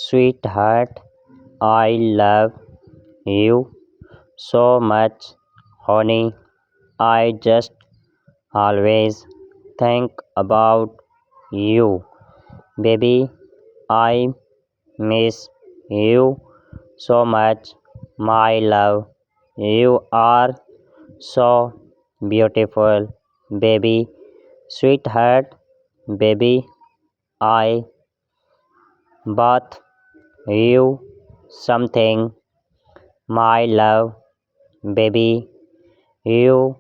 Sweetheart, I love you so much, honey. I just always think about you. Baby, I miss you so much, my love. You are so beautiful, baby. Sweetheart, baby, I bought you something, my love, baby. You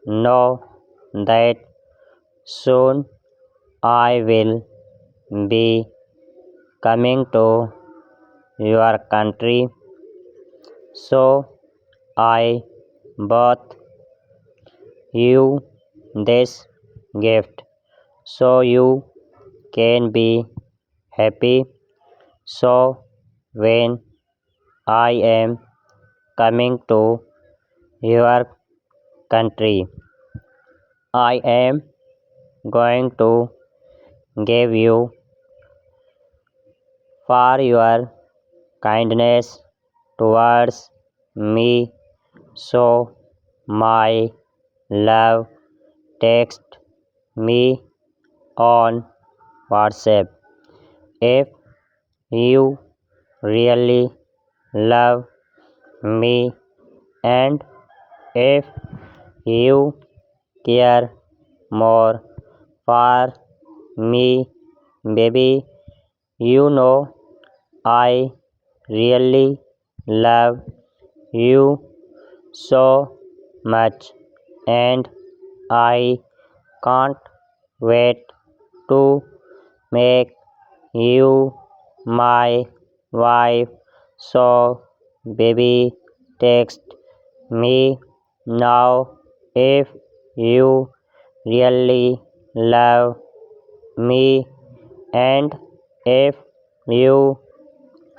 know that soon I will be coming to your country, so I bought you this gift so you can be happy. So when I am coming to your country, I am going to give you for your kindness towards me. So my love, text me on WhatsApp if you really love me and if you care more for me, baby. You know I really love you so much and I can't wait to make you my wife. So baby, text me now if you really love me and if you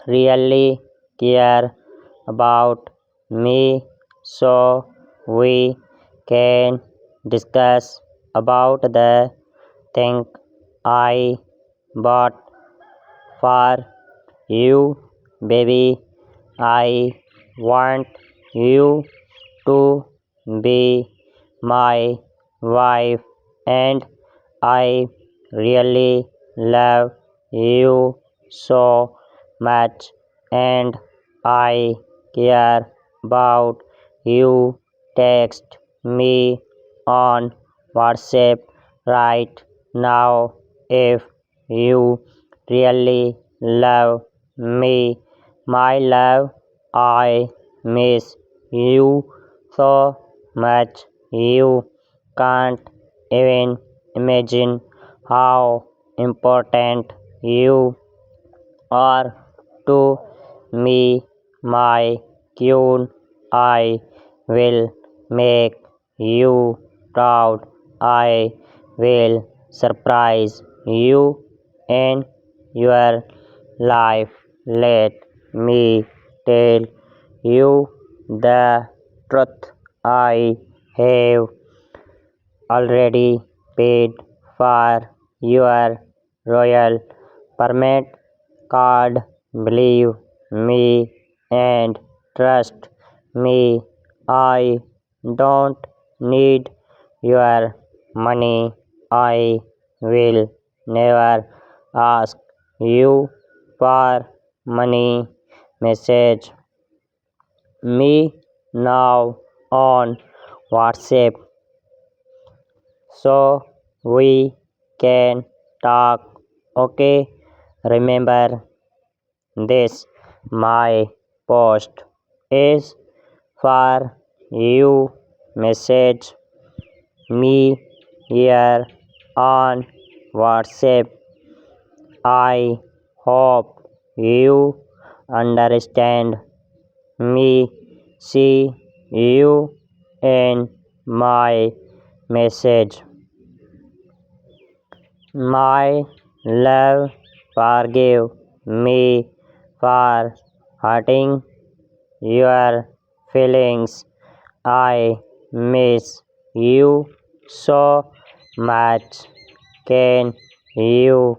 really care about me, so we can discuss about the thing I bought for you, baby. I want you to be my wife and I really love you so much and I care about you. Text me on WhatsApp right now if you really love me, my love. I miss you so much. You can't even imagine how important you are to me, my queen. I will make you proud. I will surprise you in your life. Let me tell you the truth. I have already paid for your royal permit card. Believe me and trust me. I don't need your money. I will never ask you for money. Message me now on WhatsApp so we can talk. Okay, remember this. My post is for you. Message me here on WhatsApp. I hope you understand me. See you in my message. My love, forgive me for hurting your feelings. I miss you so much. Can you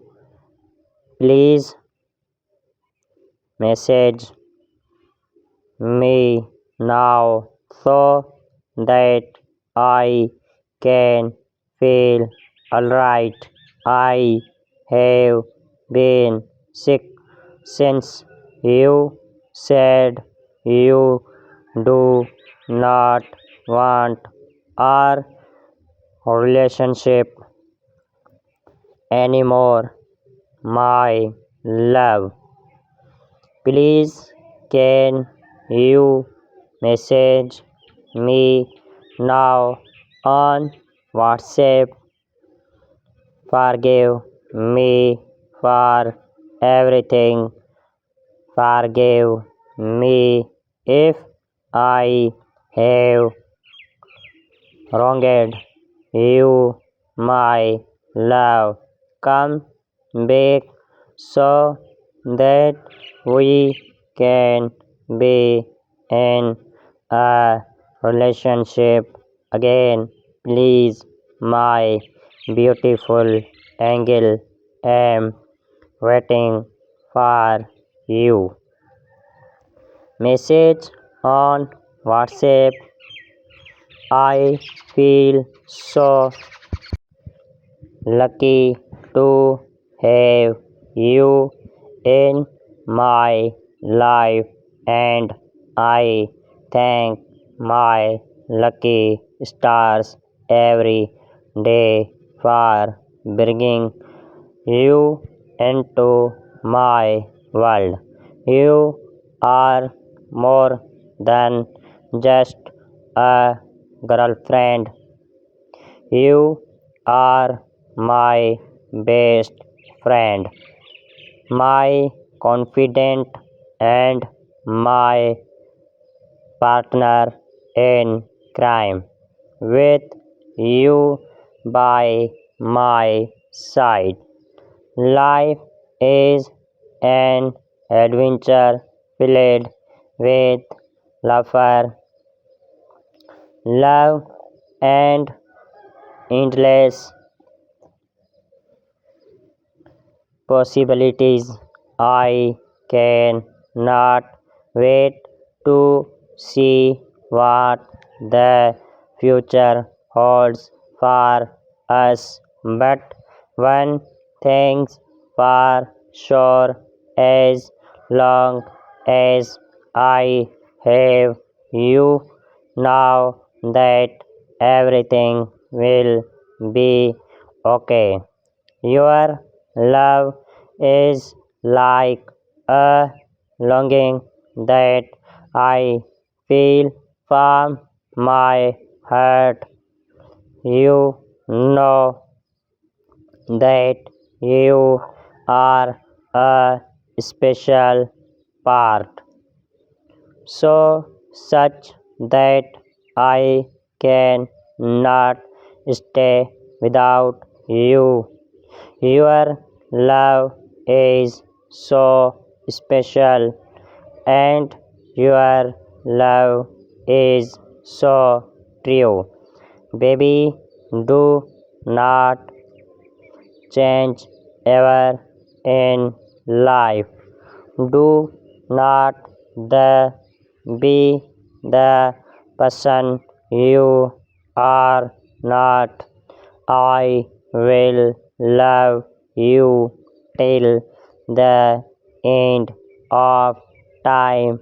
please message me now so that I can feel alright. I have been sick since you said you do not want our relationship anymore, my love. Please can you message me now on WhatsApp? Forgive me for everything. Forgive me if I have wronged you, my love. Come back so that we can be in a relationship again. Please, my beautiful angel, am waiting for you. Message on WhatsApp. I feel so lucky to have you in my life, and I thank my lucky stars every day for bringing you into my world. You are more than just a girlfriend. You are my best friend, my confidant, and my partner in crime. With you by my side, life is an adventure filled with laughter, love, and endless possibilities. I cannot wait to see what the future holds for us. But one thing's for sure, as long as I have you, now that everything will be okay. Your love is like a longing that I feel from my heart. You know that you are a special part, so such that I can not stay without you. Your love is so special, and your love is so true. Baby, do not change ever in life. Do not the be the person you are not. I will love you till the end of time,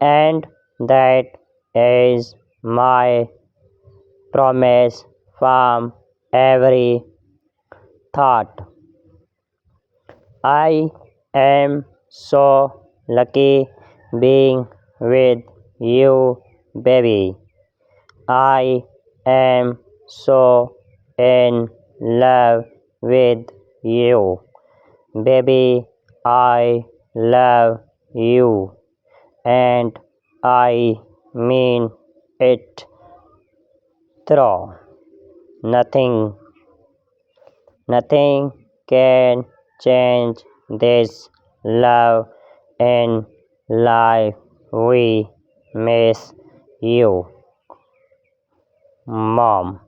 and that is my promise from every thought. I am so lucky being with you, baby. I am so in love with you, baby. I love you, and I mean it through. Nothing, nothing can change this love in life. We miss you, Mom.